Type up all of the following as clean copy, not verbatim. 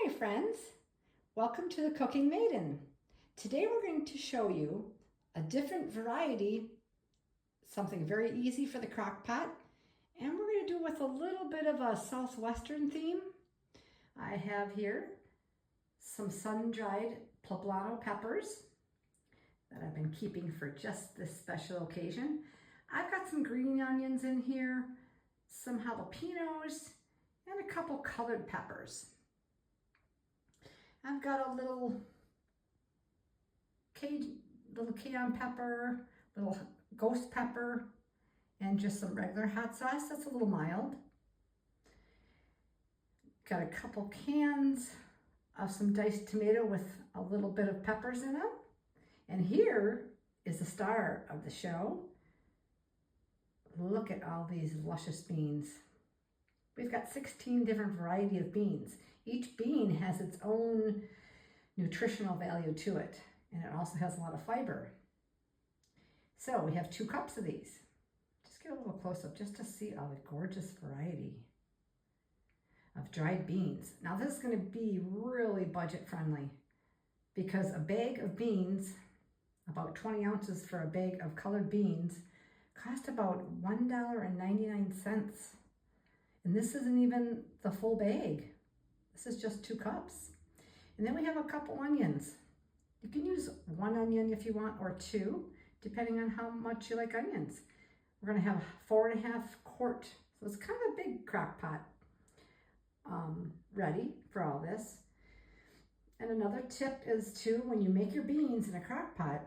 Hi my friends, welcome to the Cooking Maiden. Today we're going to show you a different variety, something very easy for the crock pot, and we're going to do with a little bit of a southwestern theme. I have here some sun-dried poblano peppers that I've been keeping for just this special occasion. I've got some green onions in here, some jalapenos, and a couple colored peppers. I've got a little cayenne pepper, little ghost pepper, and just some regular hot sauce. That's a little mild. Got a couple cans of some diced tomato with a little bit of peppers in them. And here is the star of the show. Look at all these luscious beans. We've got 16 different variety of beans. Each bean has its own nutritional value to it, and it also has a lot of fiber. So we have 2 cups of these. Just get a little close up just to see all the gorgeous variety of dried beans. Now this is going to be really budget friendly because a bag of beans, about 20 ounces for a bag of colored beans, cost about $1.99. And this isn't even the full bag. This is just 2 cups. And then we have a couple onions. You can use 1 onion if you want, or 2, depending on how much you like onions. We're gonna have 4.5 quart, so it's kind of a big crock pot ready for all this. And another tip is too, when you make your beans in a crock pot,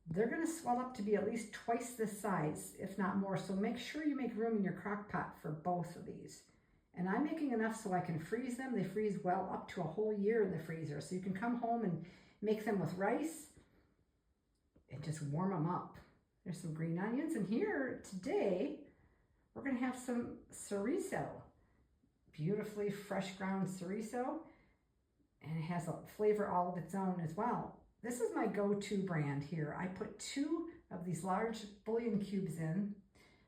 they're gonna swell up to be at least twice this size, if not more. So make sure you make room in your crock pot for both of these. And I'm making enough so I can freeze them. They freeze well up to a whole year in the freezer. So you can come home and make them with rice and just warm them up. There's some green onions. And here today, we're gonna have some chorizo. Beautifully fresh ground chorizo. And it has a flavor all of its own as well. This is my go-to brand here. I put 2 of these large bouillon cubes in.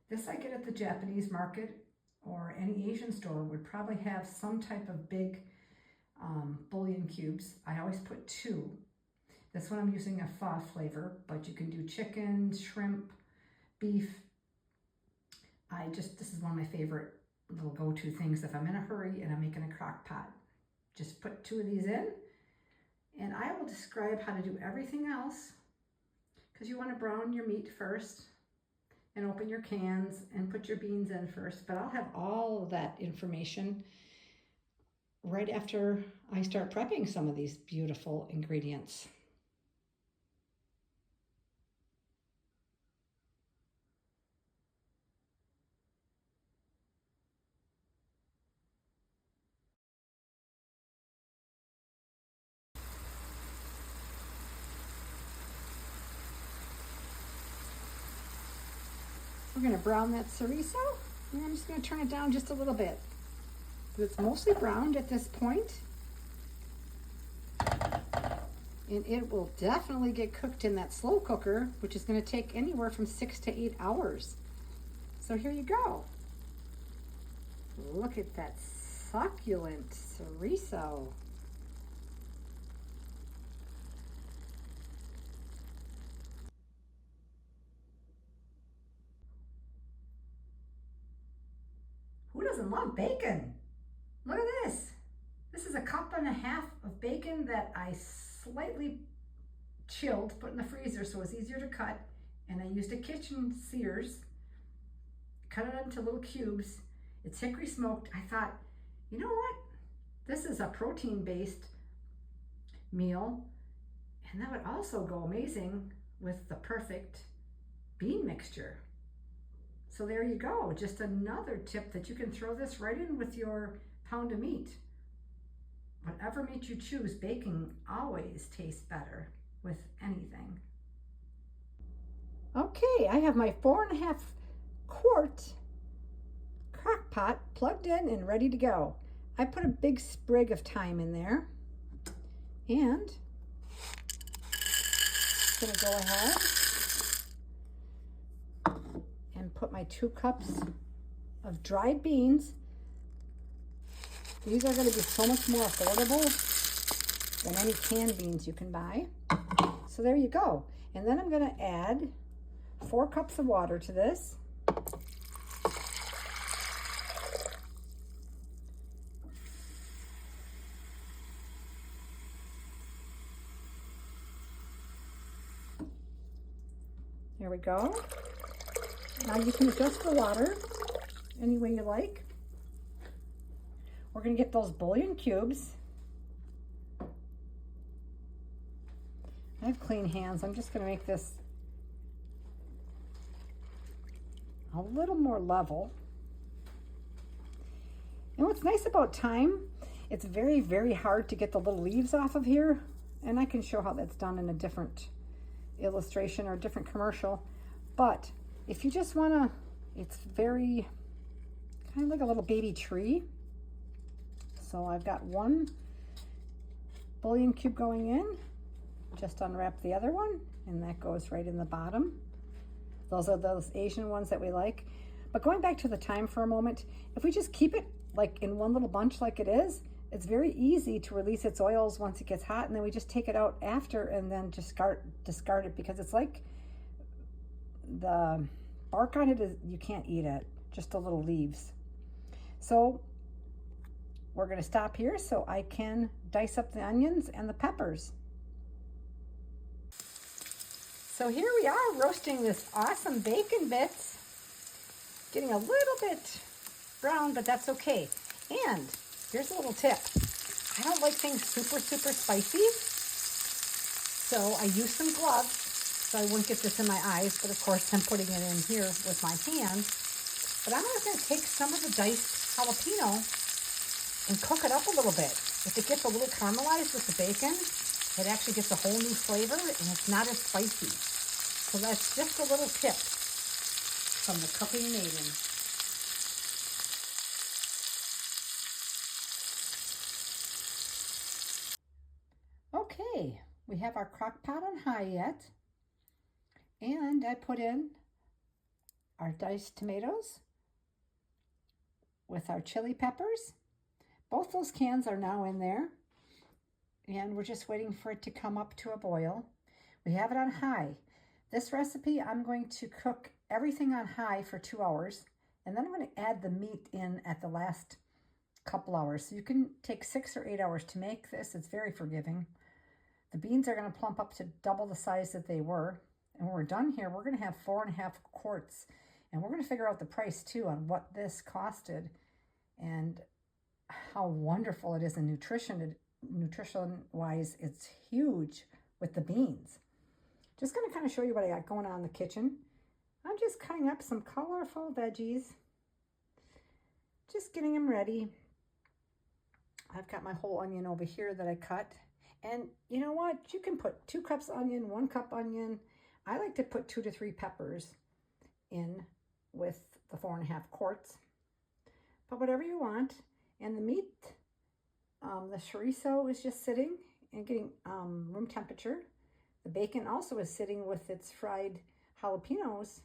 This I get at the Japanese market, or any Asian store would probably have some type of big bouillon cubes. I always put 2. This one I'm using a pho flavor, but you can do chicken, shrimp, beef. This is one of my favorite little go-to things if I'm in a hurry and I'm making a crock pot. Just put 2 of these in. And I will describe how to do everything else, because you want to brown your meat first and open your cans and put your beans in first. But I'll have all of that information right after I start prepping some of these beautiful ingredients. We're going to brown that chorizo, and I'm just going to turn it down just a little bit. But it's mostly browned at this point. And it will definitely get cooked in that slow cooker, which is going to take anywhere from 6 to 8 hours. So here you go. Look at that succulent chorizo. Who doesn't love bacon? Look at this. This is a 1.5 cups of bacon that I slightly chilled, put in the freezer so it's easier to cut. And I used a kitchen shears, cut it into little cubes. It's hickory smoked. I thought, you know what? This is a protein-based meal, and that would also go amazing with the perfect bean mixture. So there you go, just another tip that you can throw this right in with your pound of meat. Whatever meat you choose, bacon always tastes better with anything. Okay, I have my 4.5 quart crock pot plugged in and ready to go. I put a big sprig of thyme in there, and I'm gonna go ahead and put my 2 cups of dried beans These are going to be so much more affordable than any canned beans you can buy. So there you go. And then I'm going to add 4 cups of water to this. There we go. Now you can adjust the water any way you like. We're going to get those bouillon cubes. I have clean hands. I'm just going to make this a little more level. And what's nice about thyme, it's very, very hard to get the little leaves off of here. And I can show how that's done in a different illustration or a different commercial. But if you just want to, it's very kind of like a little baby tree. So I've got 1 bouillon cube going in. Just unwrap the other one, and that goes right in the bottom. Those are those Asian ones that we like. But going back to the thyme for a moment, if we just keep it like in one little bunch like it is, it's very easy to release its oils once it gets hot, and then we just take it out after and then just discard it, because it's like the bark on it is, you can't eat it, just the little leaves. So we're going to stop here so I can dice up the onions and the peppers. So here we are roasting this awesome bacon bits. Getting a little bit brown, but that's okay. And here's a little tip. I don't like things super, super spicy. So I use some gloves so I wouldn't get this in my eyes. But of course I'm putting it in here with my hand. But I'm just going to take some of the diced jalapeno and cook it up a little bit. If it gets a little caramelized with the bacon, it actually gets a whole new flavor and it's not as spicy. So that's just a little tip from the Cooking Maiden. Okay, we have our crock pot on high yet. And I put in our diced tomatoes with our chili peppers. Both those cans are now in there. And we're just waiting for it to come up to a boil. We have it on high. This recipe, I'm going to cook everything on high for 2 hours, and then I'm going to add the meat in at the last couple hours. So you can take 6 or 8 hours to make this. It's very forgiving. The beans are going to plump up to double the size that they were. And when we're done here, we're going to have 4.5 quarts. And we're going to figure out the price too on what this costed and how wonderful it is in nutrition-wise. It's huge with the beans. Just going to kind of show you what I got going on in the kitchen. I'm just cutting up some colorful veggies. Just getting them ready. I've got my whole onion over here that I cut. And you know what? You can put 2 cups onion, 1 cup onion. I like to put 2 to 3 peppers in with the 4.5 quarts. But whatever you want. And the meat, the chorizo is just sitting and getting room temperature. The bacon also is sitting with its fried jalapenos,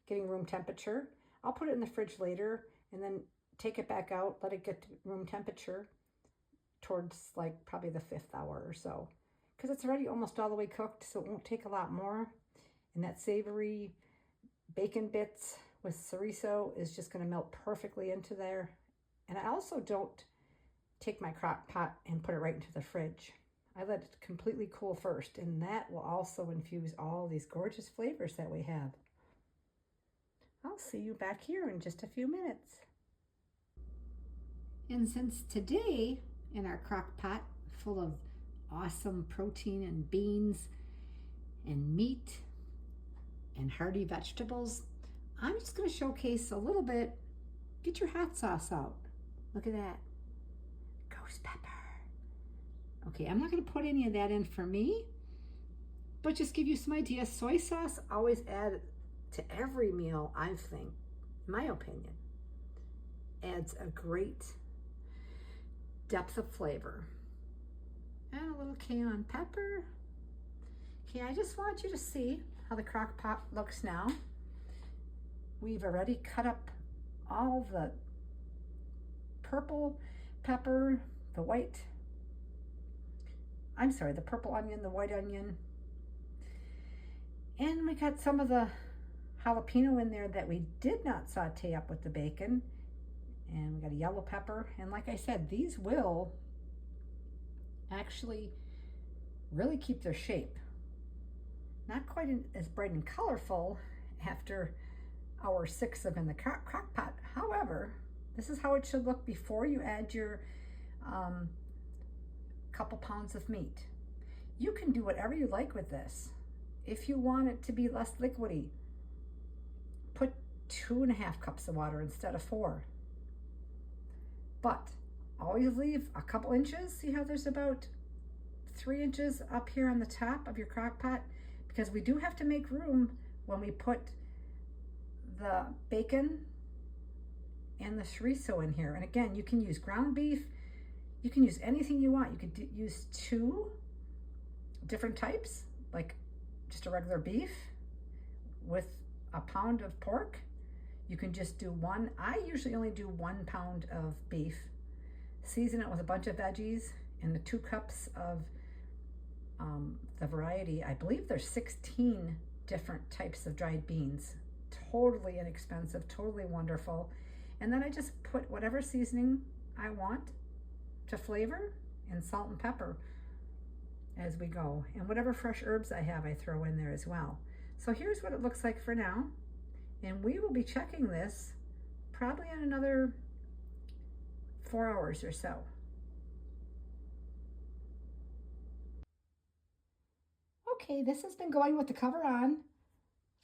getting room temperature. I'll put it in the fridge later and then take it back out, let it get to room temperature towards like probably the 5th hour or so. Because it's already almost all the way cooked, so it won't take a lot more. And that savory bacon bits with chorizo is just going to melt perfectly into there. And I also don't take my crock pot and put it right into the fridge. I let it completely cool first, and that will also infuse all these gorgeous flavors that we have. I'll see you back here in just a few minutes. And since today in our crock pot full of awesome protein and beans and meat and hearty vegetables, I'm just going to showcase a little bit. Get your hot sauce out. Look at that. Ghost pepper. Okay, I'm not going to put any of that in for me, but just give you some ideas. Soy sauce, always add to every meal, I think, in my opinion. Adds a great depth of flavor. And a little cayenne pepper. Okay, I just want you to see how the crock pot looks now. We've already cut up all the purple pepper, the purple onion, the white onion. And we got some of the jalapeno in there that we did not saute up with the bacon. And we got a yellow pepper. And like I said, these will actually really keep their shape. Not quite as bright and colorful after hour 6 of in the crock pot. However, this is how it should look before you add your couple pounds of meat. You can do whatever you like with this. If you want it to be less liquidy, put 2.5 cups of water instead of 4. But always leave a couple inches. See how there's about 3 inches up here on the top of your crock pot? Because we do have to make room when we put the bacon and the chorizo in here. And again, you can use ground beef. You can use anything you want. You could use 2 different types, like just a regular beef with a pound of pork. You can just do 1. I usually only do 1 pound of beef, season it with a bunch of veggies and the 2 cups of the variety. I believe there's 16 different types of dried beans. Totally inexpensive, totally wonderful. And then I just put whatever seasoning I want to flavor and salt and pepper as we go. And whatever fresh herbs I have, I throw in there as well. So here's what it looks like for now. And we will be checking this probably in another 4 hours or so. Okay, this has been going with the cover on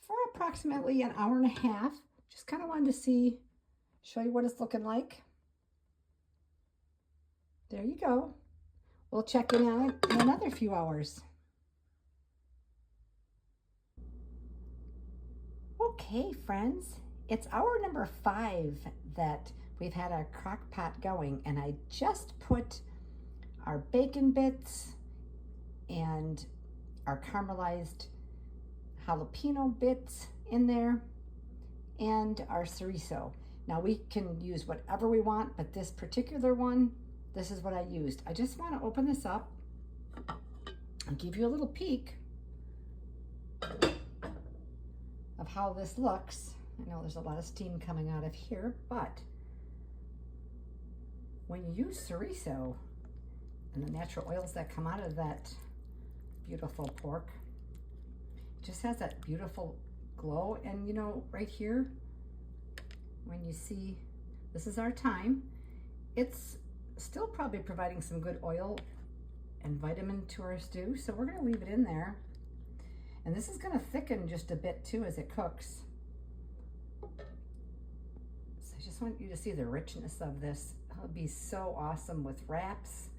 for approximately an hour and a half. Just kind of wanted to show you what it's looking like. There you go. We'll check in on it in another few hours. Okay, friends, it's hour number 5 that we've had our crock pot going, and I just put our bacon bits and our caramelized jalapeno bits in there and our chorizo. Now we can use whatever we want, but this particular one, this is what I used. I just want to open this up and give you a little peek of how this looks. I know there's a lot of steam coming out of here, but when you use chorizo and the natural oils that come out of that beautiful pork, it just has that beautiful glow. And you know, right here, when you see, this is our thyme, it's still probably providing some good oil and vitamin to our stew. So we're gonna leave it in there. And this is gonna thicken just a bit too as it cooks. So I just want you to see the richness of this. It would be so awesome with wraps,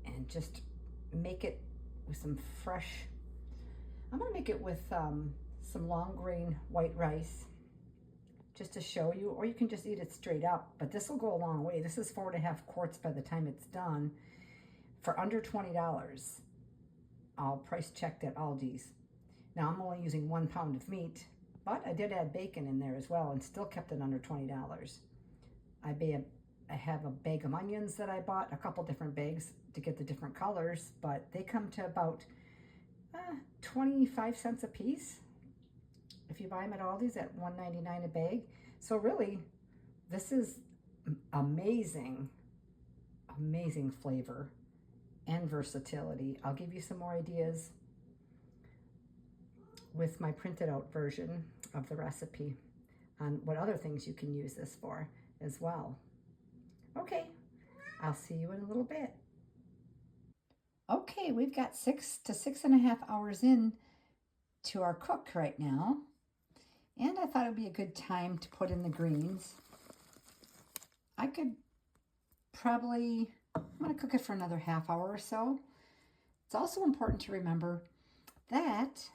and just make it with some fresh, I'm gonna make it with some long grain white rice, just to show you, or you can just eat it straight up, but this will go a long way. This is 4.5 quarts by the time it's done for under $20. I'll price checked at Aldi's. Now I'm only using 1 pound of meat, but I did add bacon in there as well and still kept it under $20. I have a bag of onions that I bought, a couple different bags to get the different colors, but they come to about 25 cents a piece if you buy them at Aldi's at $1.99 a bag. So really, this is amazing, amazing flavor and versatility. I'll give you some more ideas with my printed out version of the recipe on what other things you can use this for as well. Okay, I'll see you in a little bit. Okay, we've got 6 to 6.5 hours in to our cook right now. And I thought it would be a good time to put in the greens. I could probably, I'm gonna cook it for another half hour or so. It's also important to remember that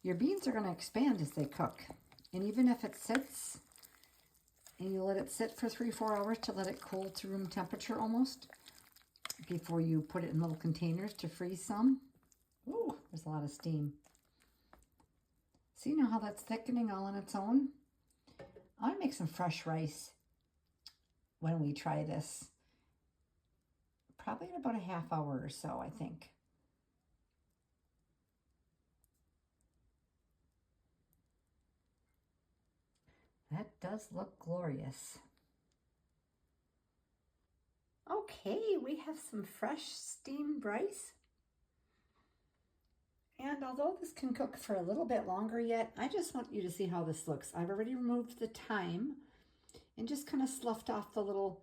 your beans are gonna expand as they cook. And even if it sits, and you let it sit for 3-4 hours to let it cool to room temperature almost, before you put it in little containers to freeze some. Ooh, there's a lot of steam. See now how that's thickening all on its own? I'm gonna make some fresh rice when we try this. probably in about a half hour or so, I think. That does look glorious. Okay, we have some fresh steamed rice. And although this can cook for a little bit longer yet, I just want you to see how this looks. I've already removed the thyme and just kind of sloughed off the little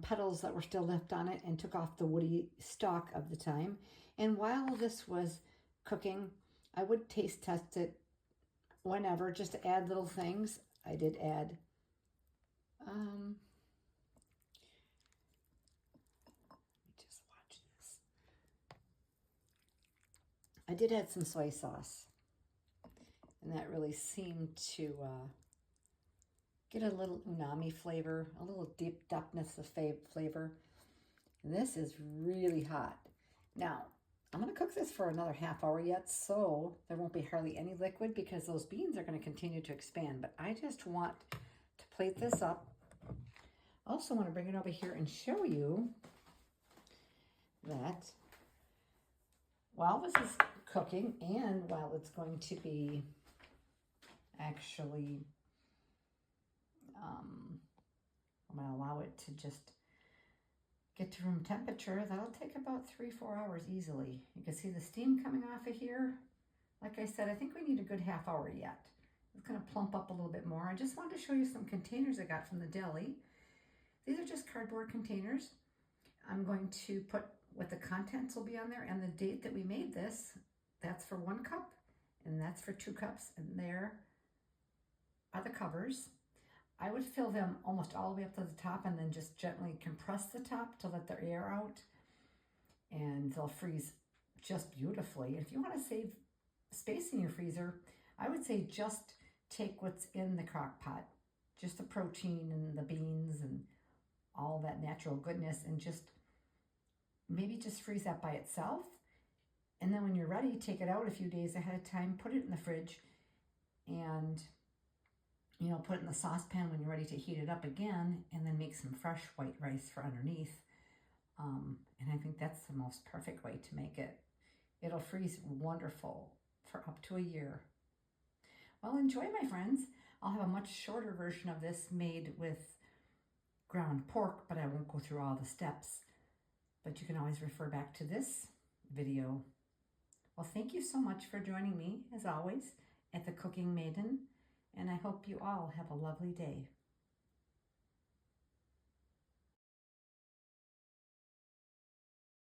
petals that were still left on it and took off the woody stalk of the thyme. And while this was cooking, I would taste test it whenever, just to add little things. I did add just watch this. I did add some soy sauce, and that really seemed to get a little umami flavor, a little deep depthness of flavor. And this is really hot. Now, I'm going to cook this for another half hour yet, so there won't be hardly any liquid because those beans are going to continue to expand. But I just want to plate this up. Also want to bring it over here and show you that while this is cooking and while it's going to be actually, I'm going to allow it to just get to room temperature. That'll take about 3-4 hours easily. You can see the steam coming off of here. Like I said, I think we need a good half hour yet. It's going to plump up a little bit more. I just wanted to show you some containers I got from the deli. These are just cardboard containers. I'm going to put what the contents will be on there and the date that we made this. That's for 1 cup and that's for 2 cups. And there are the covers. I would fill them almost all the way up to the top and then just gently compress the top to let the air out, and they'll freeze just beautifully. If you want to save space in your freezer, I would say just take what's in the crock pot, just the protein and the beans and all that natural goodness, and just maybe just freeze that by itself. And then when you're ready, take it out a few days ahead of time, put it in the fridge, and put it in the saucepan when you're ready to heat it up again, and then make some fresh white rice for underneath. And I think that's the most perfect way to make it. It'll freeze wonderful for up to a year. Well, enjoy, my friends. I'll have a much shorter version of this made with ground pork, but I won't go through all the steps. But you can always refer back to this video. Well, thank you so much for joining me, as always, at the Cooking Maiden. And I hope you all have a lovely day.